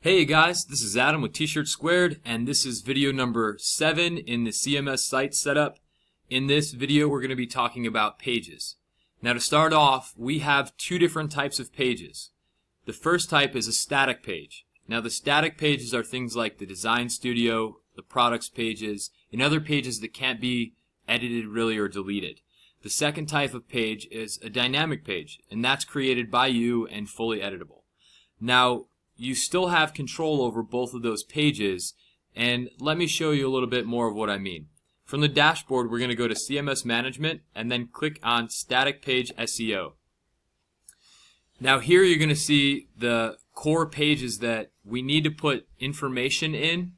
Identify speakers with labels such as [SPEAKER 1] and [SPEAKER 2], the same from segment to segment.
[SPEAKER 1] Hey guys, this is Adam with T-shirt Squared, and this is video number 7 in the CMS site setup. In this video, we're going to be talking about pages. Now to start off, we have two different types of pages. The first type is a static page. Now the static pages are things like the design studio, the products pages, and other pages that can't be edited really or deleted. The second type of page is a dynamic page, and that's created by you and fully editable. Now, you still have control over both of those pages, and let me show you a little bit more of what I mean. From the dashboard, we're going to go to CMS Management and then click on Static Page SEO. Now here you're going to see the core pages that we need to put information in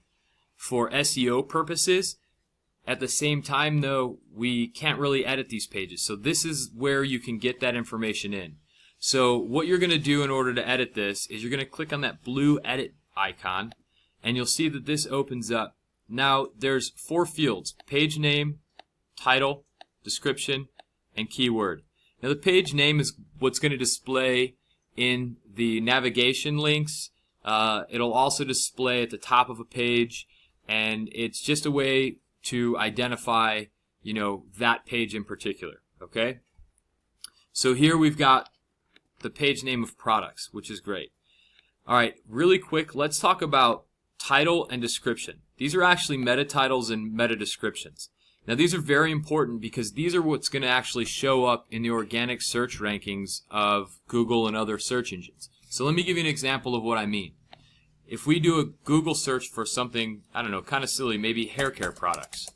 [SPEAKER 1] for SEO purposes. At the same time though, we can't really edit these pages, so this is where you can get that information in. So what you're going to do in order to edit this is you're going to click on that blue edit icon, and you'll see that this opens up. Now there's 4 fields: page name, title, description, and keyword. Now the page name is what's going to display in the navigation links. It'll also display at the top of a page, and it's just a way to identify, that page in particular. Okay? So here we've got the page name of products, which is great. Alright, really quick, let's talk about title and description. These are actually meta titles and meta descriptions. Now these are very important because these are what's going to actually show up in the organic search rankings of Google and other search engines. So let me give you an example of what I mean. If we do a Google search for something, I don't know, kind of silly, maybe hair care products.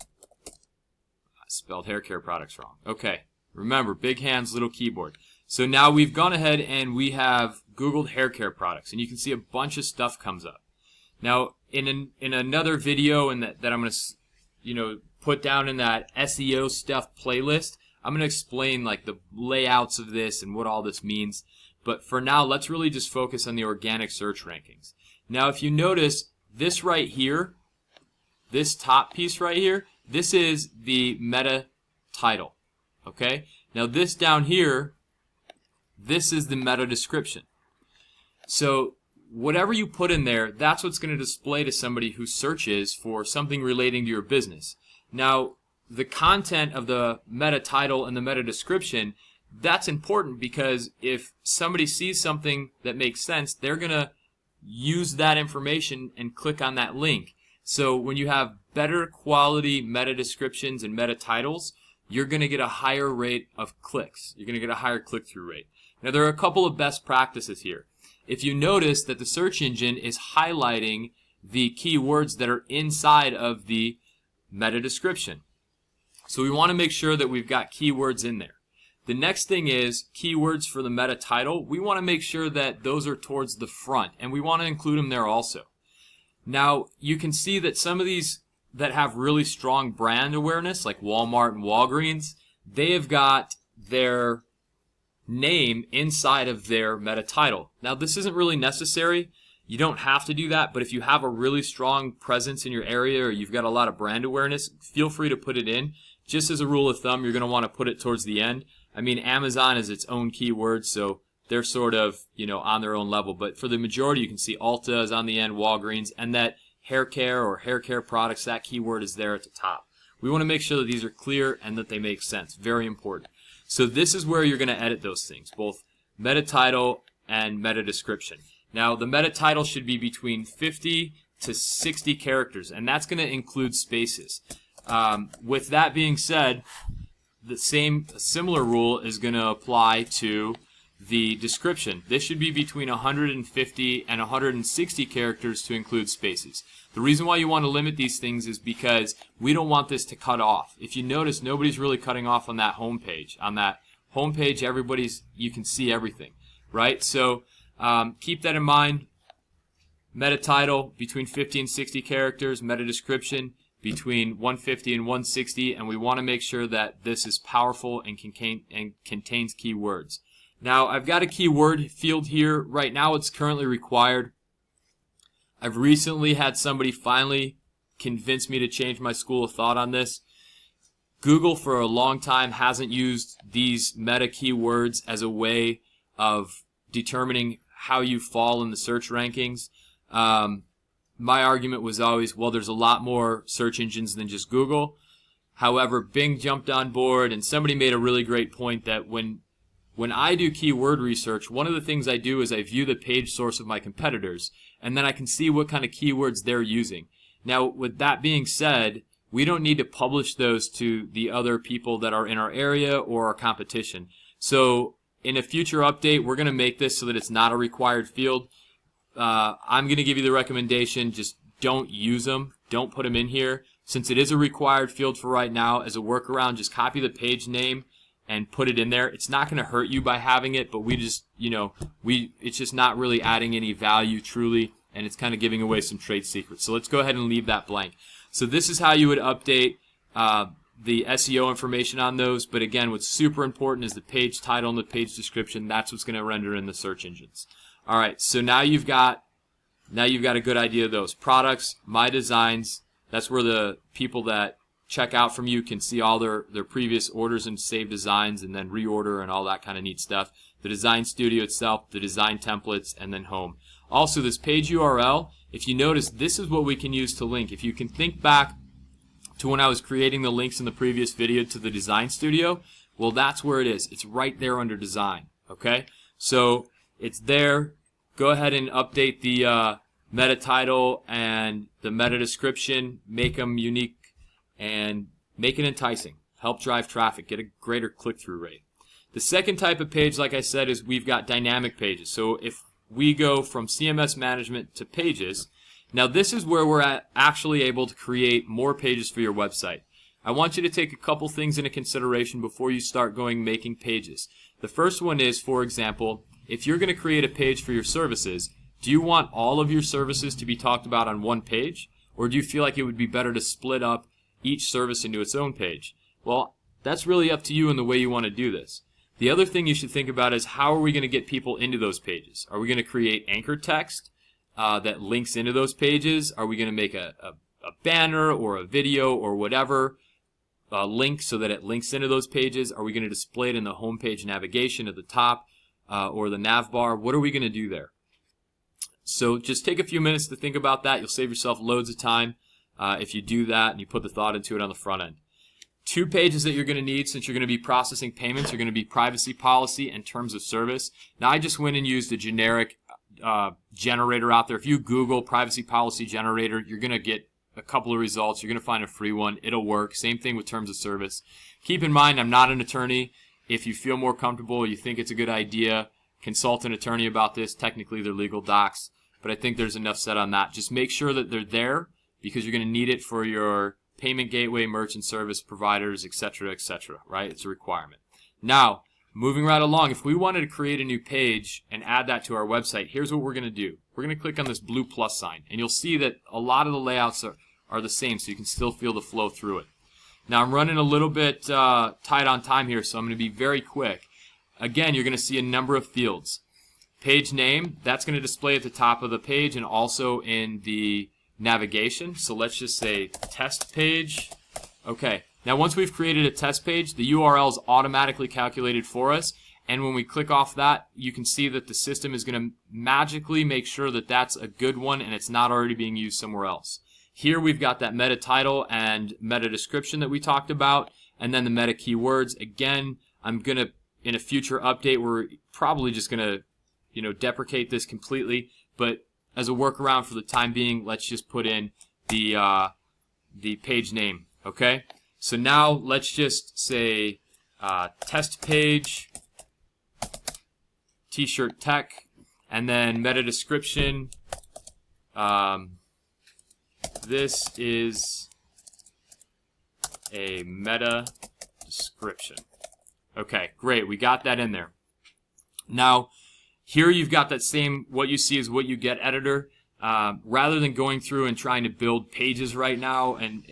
[SPEAKER 1] I spelled hair care products wrong. Okay. Remember, big hands, little keyboard. So now we've gone ahead and we have Googled hair care products, and you can see a bunch of stuff comes up. Now, in another video that I'm going to, put down in that SEO stuff playlist, I'm going to explain like the layouts of this and what all this means. But for now, let's really just focus on the organic search rankings. Now, if you notice this right here, this top piece right here, this is the meta title. Okay, now this down here, this is the meta description. So whatever you put in there, that's what's going to display to somebody who searches for something relating to your business. Now, the content of the meta title and the meta description, that's important because if somebody sees something that makes sense, they're going to use that information and click on that link. So when you have better quality meta descriptions and meta titles, you're going to get a higher rate of clicks. You're going to get a higher click-through rate. Now, there are a couple of best practices here. If you notice that the search engine is highlighting the keywords that are inside of the meta description. So we want to make sure that we've got keywords in there. The next thing is keywords for the meta title. We want to make sure that those are towards the front, and we want to include them there also. Now, you can see that some of these that have really strong brand awareness, like Walmart and Walgreens, they have got their name inside of their meta title. Now, this isn't really necessary. You don't have to do that, but if you have a really strong presence in your area or you've got a lot of brand awareness, feel free to put it in. Just as a rule of thumb, you're going to want to put it towards the end. I mean, Amazon is its own keyword, so they're sort of, on their own level. But for the majority, you can see Ulta is on the end, Walgreens, and that hair care or hair care products, that keyword is there at the top. We want to make sure that these are clear and that they make sense. Very important. So this is where you're going to edit those things, both meta title and meta description. Now, the meta title should be between 50 to 60 characters, and that's going to include spaces. With that being said, the similar rule is going to apply to the description. This should be between 150 and 160 characters to include spaces. The reason why you want to limit these things is because we don't want this to cut off. If you notice, nobody's really cutting off on that home page. On that home page, you can see everything, right? So keep that in mind. Meta title between 50 and 60 characters, meta description between 150 and 160, and we want to make sure that this is powerful and contains keywords. Now, I've got a keyword field here. Right now, it's currently required. I've recently had somebody finally convince me to change my school of thought on this. Google, for a long time, hasn't used these meta keywords as a way of determining how you fall in the search rankings. My argument was always, well, there's a lot more search engines than just Google. However, Bing jumped on board, and somebody made a really great point that when I do keyword research, one of the things I do is I view the page source of my competitors, and then I can see what kind of keywords they're using. Now, with that being said, we don't need to publish those to the other people that are in our area or our competition. So in a future update, we're going to make this so that it's not a required field. I'm going to give you the recommendation, just don't use them. Don't put them in here. Since it is a required field for right now, as a workaround, just copy the page name and put it in there. It's not going to hurt you by having it, but we just, it's just not really adding any value truly, and it's kind of giving away some trade secrets. So let's go ahead and leave that blank. So this is how you would update the SEO information on those, but again, what's super important is the page title and the page description. That's what's going to render in the search engines. All right, so now you've got a good idea of those. Products, My Designs, that's where the people that check out from you can see all their previous orders and save designs and then reorder and all that kind of neat stuff. The design studio itself, the design templates, and then home. Also, this page URL, if you notice, this is what we can use to link. If you can think back to when I was creating the links in the previous video to the design studio, well, that's where it is. It's right there under design, okay? So it's there. Go ahead and update the meta title and the meta description, make them unique, and make it enticing. Help drive traffic, get a greater click-through rate. The second type of page, like I said, is we've got dynamic pages. So if we go from CMS management to pages, now this is where we're actually able to create more pages for your website. I want you to take a couple things into consideration before you start making pages. The first one is, for example, if you're going to create a page for your services, do you want all of your services to be talked about on one page? Or do you feel like it would be better to split up each service into its own page? Well, that's really up to you and the way you want to do this. The other thing you should think about is how are we going to get people into those pages? Are we going to create anchor text that links into those pages? Are we going to make a banner or a video or whatever link so that it links into those pages? Are we going to display it in the homepage navigation at the top or the nav bar? What are we going to do there? So just take a few minutes to think about that. You'll save yourself loads of time if you do that and you put the thought into it on the front end. 2 pages that you're going to need since you're going to be processing payments are going to be privacy policy and terms of service. Now I just went and used a generic generator out there. If you Google privacy policy generator, you're going to get a couple of results. You're going to find a free one. It'll work. Same thing with terms of service. Keep in mind, I'm not an attorney. If you feel more comfortable, you think it's a good idea, consult an attorney about this. Technically, they're legal docs, but I think there's enough said on that. Just make sure that they're there because you're going to need it for your payment gateway, merchant service providers, etc., right? It's a requirement. Now, moving right along, if we wanted to create a new page and add that to our website, here's what we're going to do. We're going to click on this blue plus sign, and you'll see that a lot of the layouts are the same, so you can still feel the flow through it. Now, I'm running a little bit tight on time here, so I'm going to be very quick. Again, you're going to see a number of fields. Page name, that's going to display at the top of the page and also in the navigation. So let's just say test page. Okay. Now once we've created a test page, the URL is automatically calculated for us. And when we click off that, you can see that the system is going to magically make sure that that's a good one and it's not already being used somewhere else. Here we've got that meta title and meta description that we talked about, and then the meta keywords. Again, I'm going to, in a future update, we're probably just going to, deprecate this completely, but as a workaround for the time being, let's just put in the page name, okay? So now let's just say test page, T-shirt tech, and then meta description. This is a meta description. Okay, great. We got that in there. Now, here you've got that same, what you see is what you get editor. Rather than going through and trying to build pages right now and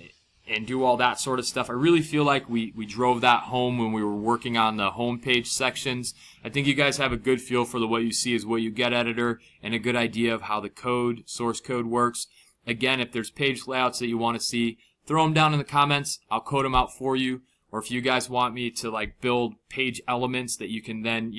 [SPEAKER 1] do all that sort of stuff, I really feel like we drove that home when we were working on the homepage sections. I think you guys have a good feel for the what you see is what you get editor and a good idea of how the source code works. Again, if there's page layouts that you want to see, throw them down in the comments. I'll code them out for you. Or if you guys want me to build page elements that you can then,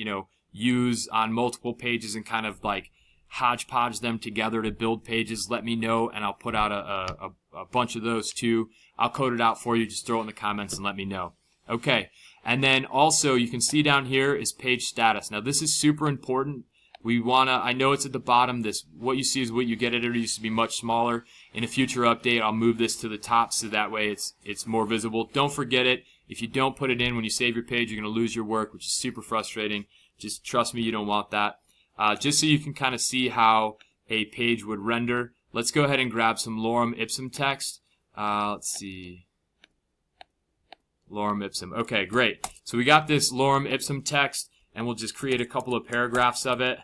[SPEAKER 1] use on multiple pages and kind of like hodgepodge them together to build pages, let me know, and I'll put out a bunch of those too. I'll code it out for you. Just throw it in the comments and let me know. Okay, and then also you can see down here is page status. Now this is super important. We wanna, I know it's at the bottom, what you see is what you get. It used to be much smaller. In a future update, I'll move this to the top so that way it's more visible. Don't forget it. If you don't put it in when you save your page, you're gonna lose your work, which is super frustrating. Just trust me, you don't want that. Just so you can kind of see how a page would render, let's go ahead and grab some lorem ipsum text. Let's see. Lorem ipsum. Okay, great. So we got this lorem ipsum text, and we'll just create a couple of paragraphs of it.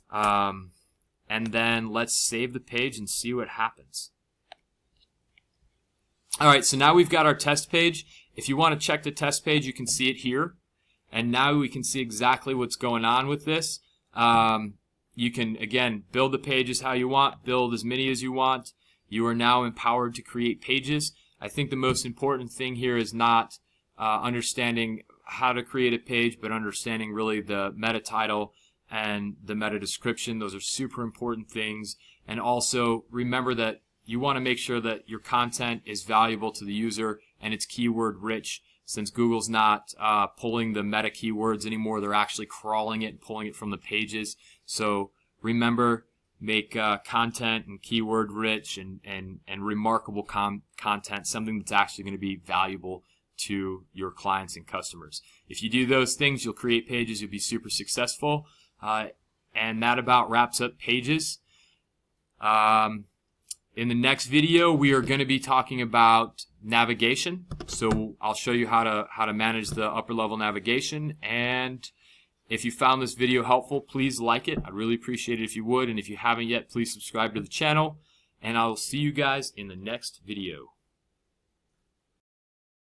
[SPEAKER 1] And then let's save the page and see what happens. Alright, so now we've got our test page. If you want to check the test page, you can see it here. And now we can see exactly what's going on with this. You can, again, build the pages how you want, build as many as you want. You are now empowered to create pages. I think the most important thing here is not understanding how to create a page, but understanding really the meta title and the meta description. Those are super important things. And also remember that you want to make sure that your content is valuable to the user and it's keyword rich. Since Google's not pulling the meta keywords anymore, they're actually crawling it and pulling it from the pages. So remember, make content and keyword rich and remarkable content, something that's actually going to be valuable to your clients and customers. If you do those things, you'll create pages, you'll be super successful. And that about wraps up pages. In the next video, we are going to be talking about navigation. So I'll show you how to manage the upper level navigation. And if you found this video helpful, please like it. I'd really appreciate it if you would. And if you haven't yet, please subscribe to the channel. And I'll see you guys in the next video.